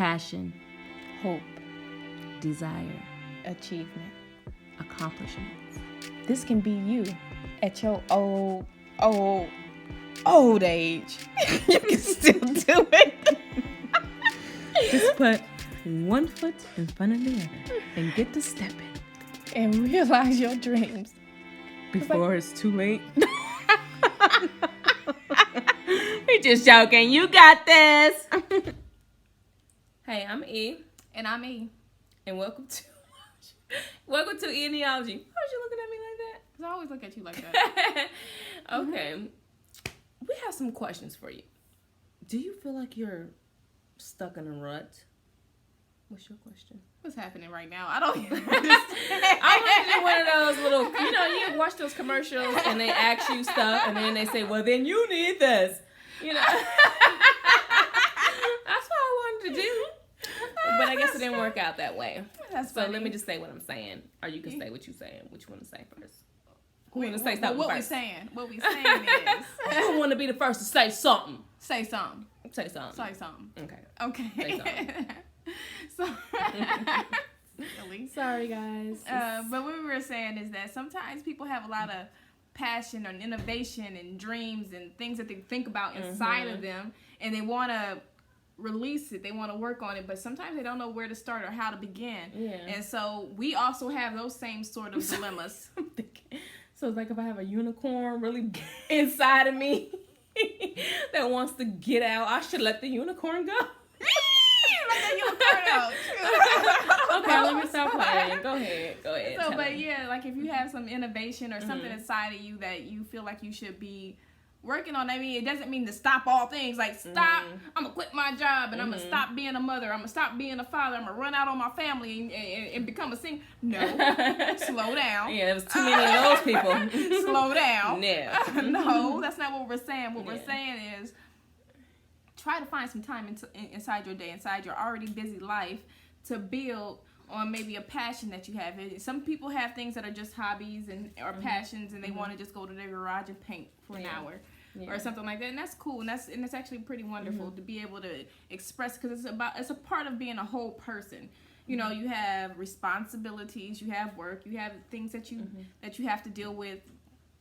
passion, hope, desire, achievement. accomplishments. This can be you at your old age. You can still do it. Just put one foot in front of the other and get to stepping And realize your dreams. before it's too late. We're just joking. You got this. Hey, I'm E. And I'm E. And welcome to Enealogy. Why are you looking at me like that? Because I always look at you like that. Okay. We have some questions for you. Do you feel like you're stuck in a rut? What's your question? What's happening right now? I don't even I want to do one of those little, you watch those commercials and they ask you stuff and then they say, well, then you need this. That's what I wanted to do. But I guess it didn't work out that way. That's so funny. let me just say what I'm saying. Or you can say what you're saying. What you want to say first? Who want to say something what first? What we saying is... Who want to be the first to say something? Say something. Say something. Say something. Okay. Okay. Say Silly. Sorry, guys. But what we were saying is that sometimes people have a lot of passion and innovation and dreams and things that they think about inside of them, and they want to release it. They want to work on it, but sometimes they don't know where to start or how to begin. Yeah. And so we also have those same sort of dilemmas. So it's like if I have a unicorn really inside of me that wants to get out, I should let the unicorn go. Okay, let me stop playing. Go ahead. So, but yeah, like if you have some innovation or something inside of you that you feel like you should be working on, I mean, it doesn't mean to stop all things. Like, stop, I'm going to quit my job and I'm going to stop being a mother. I'm going to stop being a father. I'm going to run out on my family and become a single. No. Slow down. Yeah, there was too many of those people. Slow down. No. No, that's not what we're saying. What we're saying is try to find some time inside your day, inside your already busy life, to build on maybe a passion that you have. Some people have things that are just hobbies or passions, and they want to just go to their garage and paint for an hour or something like that, and that's cool, and it's actually pretty wonderful to be able to express, because it's a part of being a whole person. You know, you have responsibilities, you have work, you have things that you have to deal with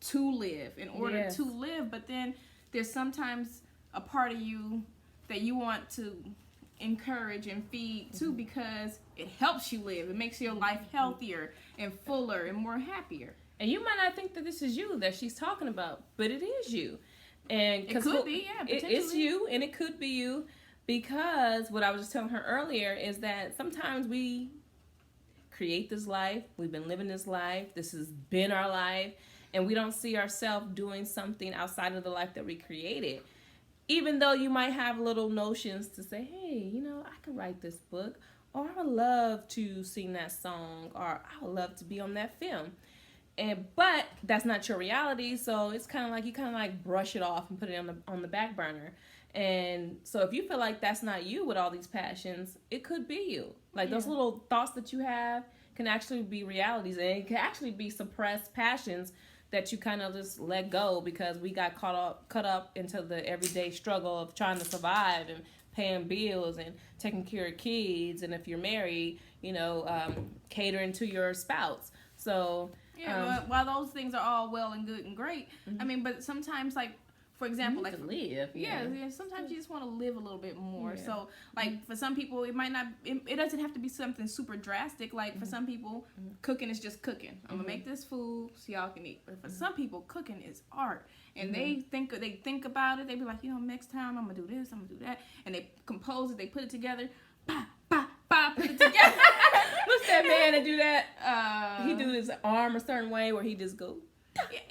to live in order to live, but then there's sometimes a part of you that you want to encourage and feed too, because it helps you live. It makes your life healthier and fuller and more happier. And you might not think that this is you that she's talking about, but it is you. And it could be, potentially. It's you, and it could be you, because what I was just telling her earlier is that sometimes we create this life, we've been living this life, this has been our life, and we don't see ourselves doing something outside of the life that we created. Even though you might have little notions to say, hey, I could write this book, or I would love to sing that song, or I would love to be on that film. But that's not your reality, so it's kind of like you brush it off and put it on the back burner. And so if you feel like that's not you with all these passions, it could be you. Like those little thoughts that you have can actually be realities, and it can actually be suppressed passions that you kind of just let go because we got caught up into the everyday struggle of trying to survive and paying bills and taking care of kids, and if you're married, catering to your spouse. So while those things are all well and good and great, I mean, but sometimes, like, for example, like, to live. Sometimes you just want to live a little bit more. Yeah. So, like, for some people, it might not. It doesn't have to be something super drastic. Like, for some people, cooking is just cooking. I'm gonna make this food so y'all can eat. But for some people, cooking is art, and they think about it. They be like, next time I'm gonna do this, I'm gonna do that, and they compose it. They put it together. Bah, bah, bah, put it together. What's that man that do that? He do his arm a certain way where he just go.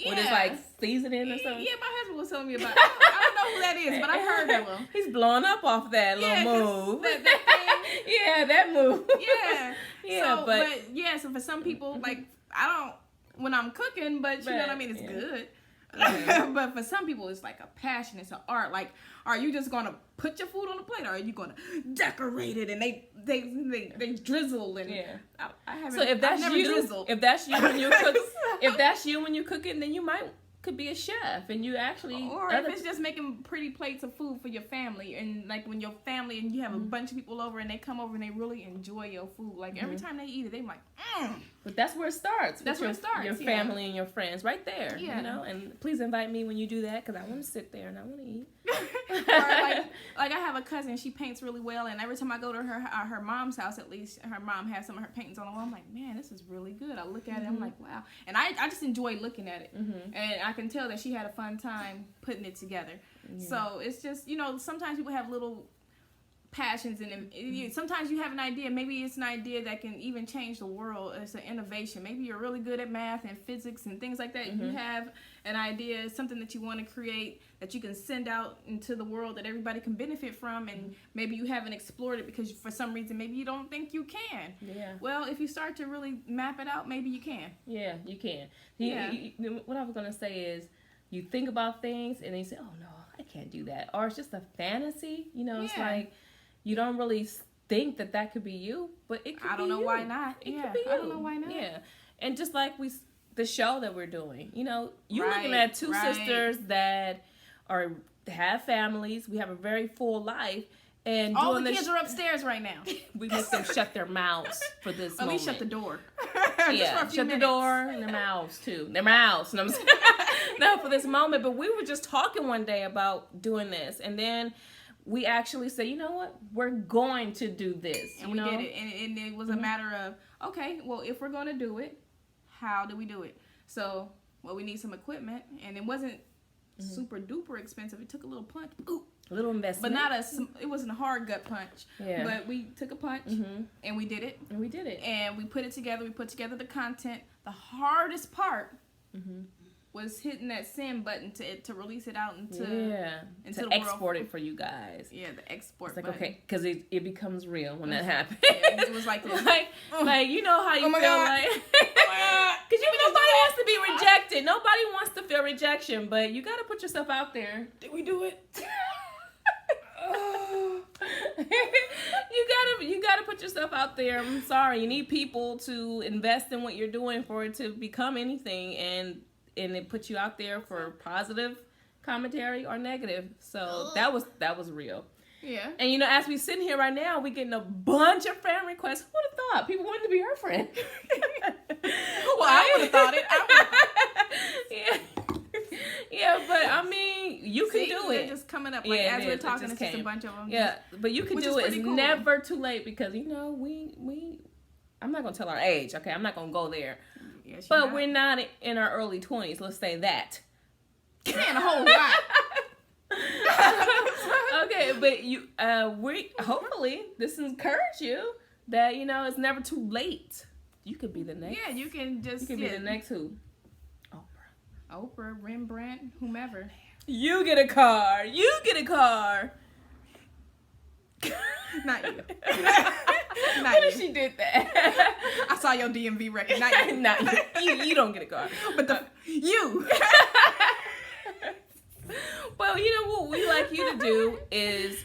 With his like seasoning or something. Yeah, my husband was telling me about it. I don't know who that is, but I've heard of him. He's blowing up off that little move. That thing. Yeah, that move. Yeah. Yeah, so for some people, like, I don't when I'm cooking, but you know what I mean, it's good. But for some people, it's like a passion. It's an art. Like, are you just gonna put your food on the plate, or are you gonna decorate it? And they drizzle and I haven't. So if that's I've never you, drizzled. if that's you when you cook, if that's you when you cook it, then you might could be a chef, and you actually, or if it's just making pretty plates of food for your family, and like when your family and you have a bunch of people over and they come over and they really enjoy your food, like every time they eat it, they're like, But that's where it starts. That's where it starts. Your family and your friends, right there. Yeah. You know, and please invite me when you do that, because I want to sit there and I want to eat. Or like I have a cousin, she paints really well, and every time I go to her mom's house, at least her mom has some of her paintings on the wall. I'm like, man, this is really good. I look at it, I'm like, wow, and I just enjoy looking at it, and I can tell that she had a fun time putting it together. So it's just, you know, sometimes people have little passions, and sometimes you have an idea. Maybe it's an idea that can even change the world. It's an innovation. Maybe you're really good at math and physics and things like that. You have an idea, something that you want to create that you can send out into the world that everybody can benefit from, and maybe you haven't explored it because for some reason maybe you don't think you can. Yeah. Well, if you start to really map it out, maybe you can. Yeah, you can. Yeah. What I was going to say is, you think about things and then you say, oh no, I can't do that. Or it's just a fantasy. You know, it's like, you don't really think that could be you, but it could be you. I don't know why not. It could be you. I don't know why not. Yeah. And just like the show that we're doing, you know, you're looking at two sisters that have families. We have a very full life. And all the kids are upstairs right now. We make them shut their mouths for this moment. At least shut the door. Yeah, shut the door and their mouths too. Their mouths. No, no, for this moment. But we were just talking one day about doing this, and then we actually said, you know what, we're going to do this, and we did it. And it was a matter of, okay, well, if we're going to do it, how do we do it? So, well, we need some equipment, and it wasn't super duper expensive. It took a little punch. Ooh. A little investment. But it wasn't a hard gut punch. Yeah. But we took a punch, and we did it. And we did it. And we put it together. We put together the content. The hardest part was hitting that send button to release it out into to the export world. it for you guys. Yeah, the export It's like, button. okay, because it becomes real when that happens. Yeah, it was like this. like you know how you feel God. like, because nobody wants to be rejected. Nobody wants to feel rejection, but you got to put yourself out there. Did we do it? you gotta put yourself out there. I'm sorry, you need people to invest in what you're doing for it to become anything, and it puts you out there for positive commentary or negative. So that was real. Yeah. And you know, as we sitting here right now, we getting a bunch of friend requests. Who would have thought people wanted to be her friend? Well, I would have thought it. Yeah. Yeah, but I mean, you can do it. Just coming up, like as we're talking, it's just a bunch of them. Yeah, but you can do it. It's cool. never too late, because you know I'm not gonna tell our age. Okay, I'm not gonna go there. Yes, but we're not in our early 20s. Let's say that. Saying a whole lot. Okay, but we hopefully this encourage you that you know it's never too late. You could be the next. Yeah, you can just. You could be the next who? Oprah, Rembrandt, whomever. You get a car. You get a car. Not you. What if she did that? I saw your DMV record. Not you. Not you. You don't get a car. But you. Well, you know what we like you to do is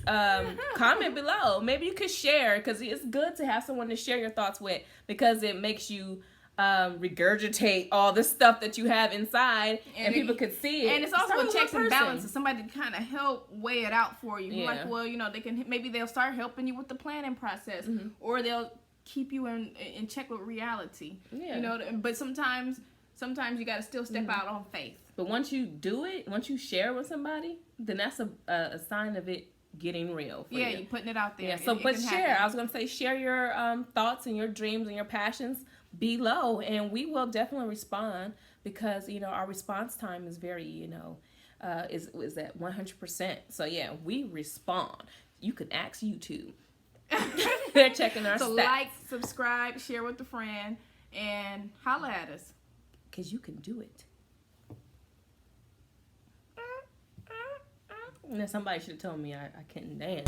comment below. Maybe you could share, because it's good to have someone to share your thoughts with, because it makes you regurgitate all the stuff that you have inside, and people could see it. And it's also a checks and balances. Somebody to kind of help weigh it out for you. Yeah. Like, well, you know, they'll start helping you with the planning process, or they'll keep you in check with reality. Yeah. You know, but sometimes you got to still step out on faith. But once you do it, once you share with somebody, then that's a sign of it getting real for you. You're putting it out there. Yeah, so but share. Happen. I was going to say, share your thoughts and your dreams and your passions below, and we will definitely respond, because, you know, our response time is very, you know, is at 100%. So, yeah, we respond. You can ask YouTube. They're checking our stats. Like, subscribe, share with a friend, and holla at us. Because you can do it. Now, somebody should have told me I couldn't dance.